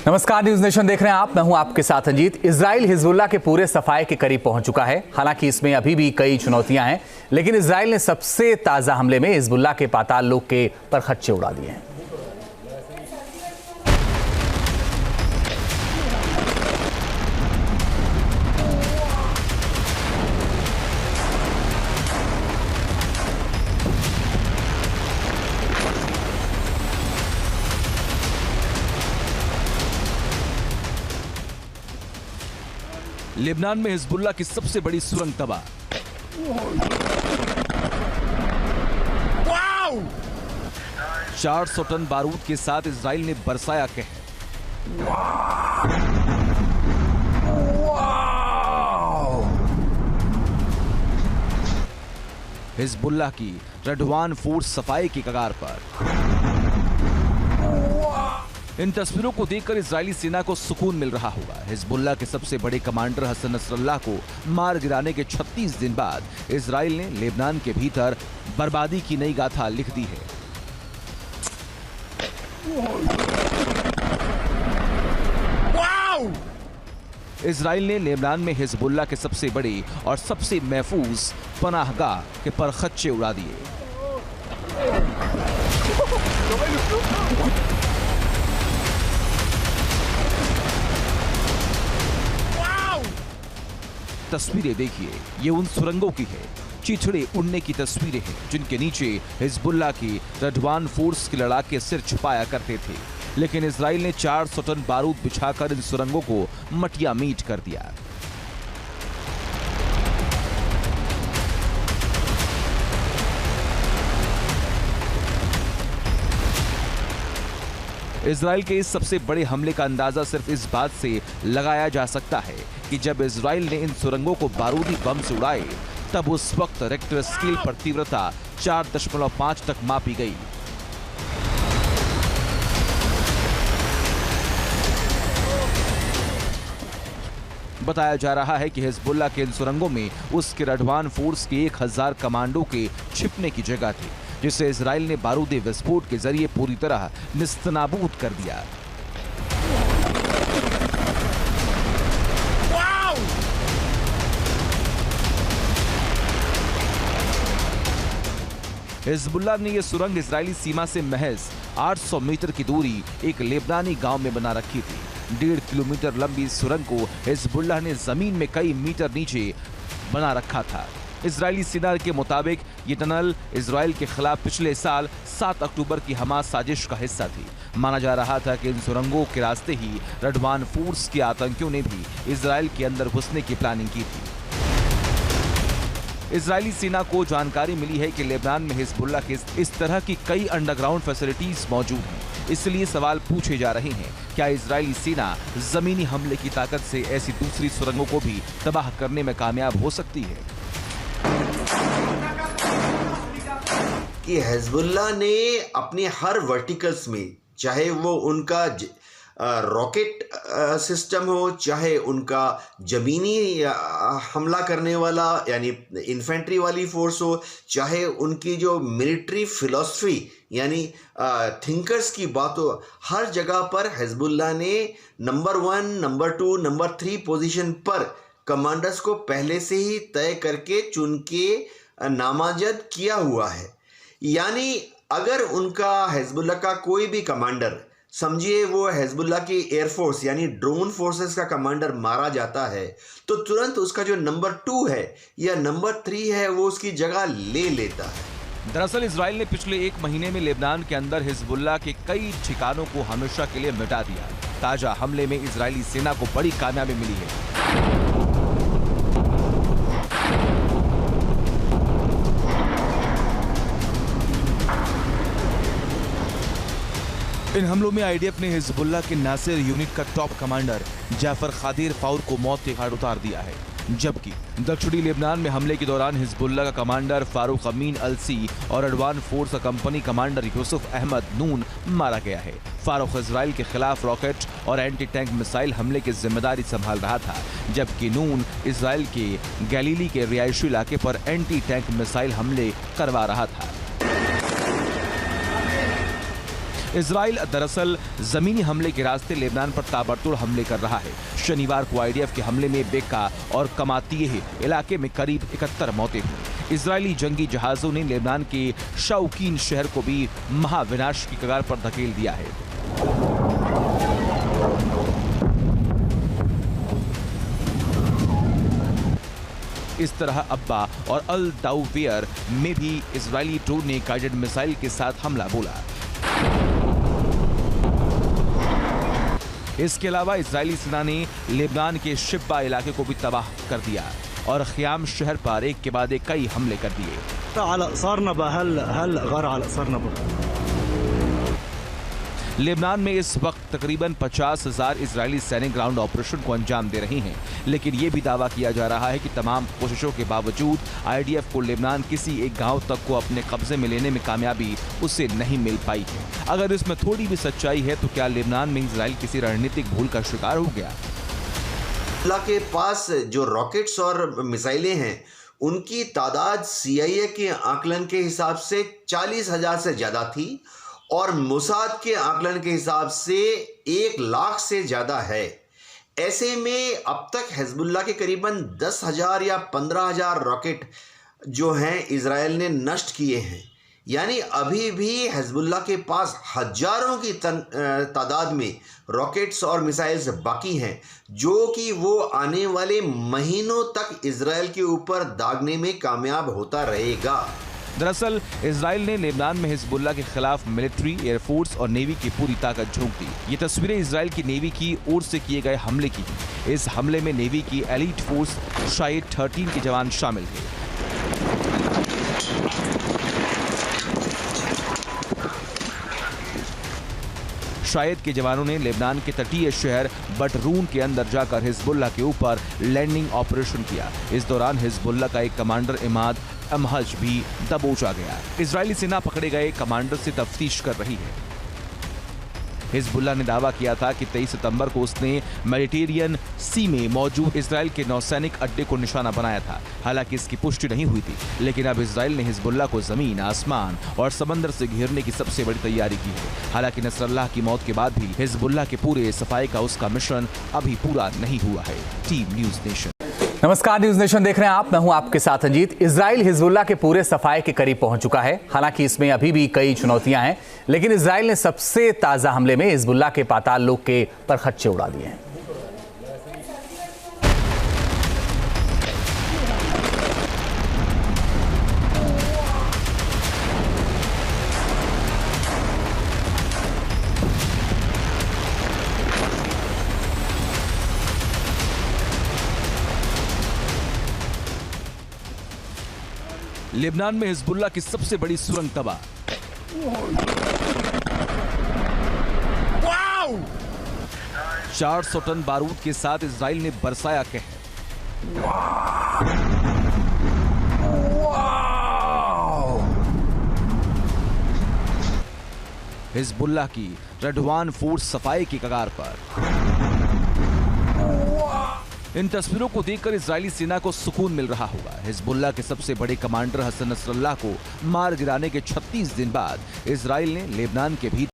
नमस्कार, news nation देख रहे हैं आप। मैं हूं आपके साथ अजीत। इजराइल हिजबुल्लाह के पूरे सफाए के करीब पहुंच चुका है। हालांकि इसमें अभी भी कई चुनौतियां हैं, लेकिन इजराइल ने सबसे ताजा हमले में हिजबुल्लाह के पाताल लोक के परखच्चे उड़ा दिए हैं। लेबनान में हिजबुल्लाह की सबसे बड़ी सुरंग तबाह। 400 टन बारूद के साथ इजराइल ने बरसाया कहर। हिजबुल्लाह की रडवान फोर्स सफाई की कगार पर। इन तस्वीरों को देखकर इजरायली सेना को सुकून मिल रहा होगा। हिजबुल्लाह के सबसे बड़े कमांडर हसन नसरल्लाह को मार गिराने के 36 दिन बाद इजराइल ने लेबनान के भीतर बर्बादी की नई गाथा लिख दी है। इजराइल ने लेबनान में हिजबुल्लाह के सबसे बड़े और सबसे महफूज पनाहगाह के परखच्चे उड़ा दिए। तस्वीरें देखिए, ये उन सुरंगों की है। चिथड़े उड़ने की तस्वीरें हैं जिनके नीचे हिजबुल्लाह की रडवान फोर्स के लड़ाके सिर छुपाया करते थे। लेकिन इजराइल ने 400 टन बारूद बिछाकर इन सुरंगों को मटिया मीट कर दिया। इजराइल के इस सबसे बड़े हमले का अंदाजा सिर्फ इस बात से लगाया जा सकता है कि जब इजराइल ने इन सुरंगों को बारूदी बम से उड़ाए, तब उस वक्त रेक्टर स्केल पर तीव्रता 4.5 तक मापी गई। बताया जा रहा है कि हिजबुल्लाह के इन सुरंगों में उसके रडवान फोर्स के 1000 कमांडो के छिपने की जगह थी, जिसे इजराइल ने बारूदी विस्फोट के जरिए पूरी तरह निस्तनाबूद कर दिया। हिजबुल्लाह ने यह सुरंग इजरायली सीमा से महज 800 मीटर की दूरी एक लेबनानी गांव में बना रखी थी। 1.5 किलोमीटर लंबी इस सुरंग को हिजबुल्लाह ने जमीन में कई मीटर नीचे बना रखा था। इजरायली सेना के मुताबिक ये टनल इजराइल के खिलाफ पिछले साल 7 अक्टूबर की हमास साजिश का हिस्सा थी। माना जा रहा था कि इन सुरंगों के रास्ते ही रडवान फोर्स के आतंकियों ने भी इजराइल के अंदर घुसने की प्लानिंग की थी। इजरायली सेना को जानकारी मिली है कि लेबनान में हिजबुल्लाह के इस तरह की कई अंडरग्राउंड फैसिलिटीज मौजूद हैं। इसलिए सवाल पूछे जा रहे हैं, क्या इजरायली सेना जमीनी हमले की ताकत से ऐसी दूसरी सुरंगों को भी तबाह करने में कामयाब हो सकती है? कि हिजबुल्लाह ने अपने हर वर्टिकल्स में, चाहे वो उनका रॉकेट सिस्टम हो, चाहे उनका जमीनी हमला करने वाला यानी इन्फेंट्री वाली फोर्स हो, चाहे उनकी जो मिलिट्री फिलॉसफी यानी थिंकर्स की बात हो, हर जगह पर हिजबुल्लाह ने नंबर 1, नंबर 2, नंबर 3 पोजीशन पर कमांडर्स को पहले से ही तय करके चुन के नामजद किया हुआ है। यानी अगर उनका हिजबुल्लाह का कोई भी कमांडर, समझिए वो हिजबुल्लाह की एयरफोर्स यानी ड्रोन फोर्सेस का कमांडर मारा जाता है, तो तुरंत उसका जो नंबर 2 है या नंबर 3 है वो उसकी जगह ले लेता है। दरअसल इजराइल ने पिछले 1 महीने में लेबनान के अंदर हिजबुल्लाह के कई ठिकानों को हमेशा के लिए मिटा दिया। ताजा हमले में इजरायली सेना को बड़ी कामयाबी मिली है। इन हमलों में आईडीएफ ने हिजबुल्लाह के नासिर यूनिट का टॉप कमांडर जाफर खादिर फाउर को मौत के घाट उतार दिया है, जबकि दक्षिणी लेबनान में हमले के दौरान हिजबुल्लाह का कमांडर फारूक अमीन अलसी और रडवान फोर्स का कंपनी कमांडर यूसुफ अहमद नून मारा गया है। फारूक इजराइल के खिलाफ रॉकेट और एंटी टैंक मिसाइल हमले की जिम्मेदारी संभाल रहा था, जबकि नून इजराइल के गलीली के रिहायशी इलाके पर एंटी टैंक मिसाइल हमले करवा रहा था। इजराइल दरअसल जमीनी हमले के रास्ते लेबनान पर ताबड़तोड़ हमले कर रहा है। शनिवार को आईडीएफ के हमले में बेका और कमातिये इलाके में करीब 71 मौतें हुई। इजरायली जंगी जहाजों ने लेबनान के शौकीन शहर को भी महाविनाश की कगार पर धकेल दिया है। इस तरह अब्बा और अल दाउवेयर में भी इजरायली ड्रोन ने गाइडेड मिसाइल के साथ हमला बोला। इसके अलावा इजरायली सेना ने लेबनान के शिब्बा इलाके को भी तबाह कर दिया और ख्याम शहर पर एक के बाद एक कई हमले कर दिए। लेबनान में इस वक्त तकरीबन 50,000 इजरायली सैनिक ग्राउंड ऑपरेशन को अंजाम दे रहे हैं, लेकिन यह भी दावा किया जा रहा है कि तमाम कोशिशों के बावजूद आईडीएफ को लेबनान किसी एक गांव तक को अपने कब्जे में लेने में कामयाबी उसे नहीं मिल पाई है। अगर इसमें थोड़ी भी सच्चाई है तो क्या लेबनान में इजराइल किसी रणनीतिक भूल का शिकार हो गया? अल्लाह के पास जो रॉकेट्स और मिसाइलें हैं उनकी तादाद CIA के आकलन के हिसाब से 40,000 से ज़्यादा थी और मोसाद के आकलन के हिसाब से 1 लाख से ज़्यादा है। ऐसे में अब तक हिजबुल्लाह के करीबन 10,000 या 15,000 रॉकेट जो हैं इजराइल ने नष्ट किए हैं। यानी अभी भी हिजबुल्लाह के पास हजारों की तादाद में रॉकेट्स और मिसाइल्स बाकी हैं, जो कि वो आने वाले महीनों तक इजराइल के ऊपर दागने में कामयाब होता रहेगा। दरअसल इजराइल ने लेबनान में हिजबुल्लाह के खिलाफ मिलिट्री, एयरफोर्स और नेवी की पूरी ताकत झोंक दी। ये तस्वीरें इजराइल की नेवी की ओर से किए गए हमले की हैं। इस हमले में नेवी की एलीट फोर्स शायद 13 के जवान शामिल थे। शायद के जवानों ने लेबनान के तटीय शहर बटरून के अंदर जाकर हिजबुल्लाह के ऊपर लैंडिंग ऑपरेशन किया। इस दौरान हिजबुल्लाह का एक कमांडर इमाद अमहज भी दबोचा गया। इजरायली सेना पकड़े गए कमांडर से तफ्तीश कर रही है। हिजबुल्लाह ने दावा किया था कि 23 सितंबर को उसने मेडिटेरियन सी में मौजूद इजराइल के नौसैनिक अड्डे को निशाना बनाया था। हालांकि इसकी पुष्टि नहीं हुई थी, लेकिन अब इजराइल ने हिजबुल्लाह को जमीन, आसमान और समंदर से घेरने की सबसे बड़ी तैयारी की है। हालांकि नसरल्लाह की मौत के बाद भी हिजबुल्लाह के पूरे सफाई का उसका मिशन अभी पूरा नहीं हुआ है। Team news nation. नमस्कार, न्यूज नेशन देख रहे हैं आप। मैं हूं आपके साथ अजीत। इजराइल हिजबुल्लाह के पूरे सफाए के करीब पहुंच चुका है। हालांकि इसमें अभी भी कई चुनौतियां हैं, लेकिन इजराइल ने सबसे ताजा हमले में हिजबुल्लाह के पाताल लोक के परखच्चे उड़ा दिए हैं। लेबनान में हिजबुल्लाह की सबसे बड़ी सुरंग तबाह। 400 टन बारूद के साथ इजराइल ने बरसाया कहर। हिजबुल्लाह की रडवान फोर्स सफाई की कगार पर। इन तस्वीरों को देखकर इजरायली सेना को सुकून मिल रहा होगा। हिजबुल्लाह के सबसे बड़े कमांडर हसन नसरल्लाह को मार गिराने के 36 दिन बाद इजराइल ने लेबनान के भीतर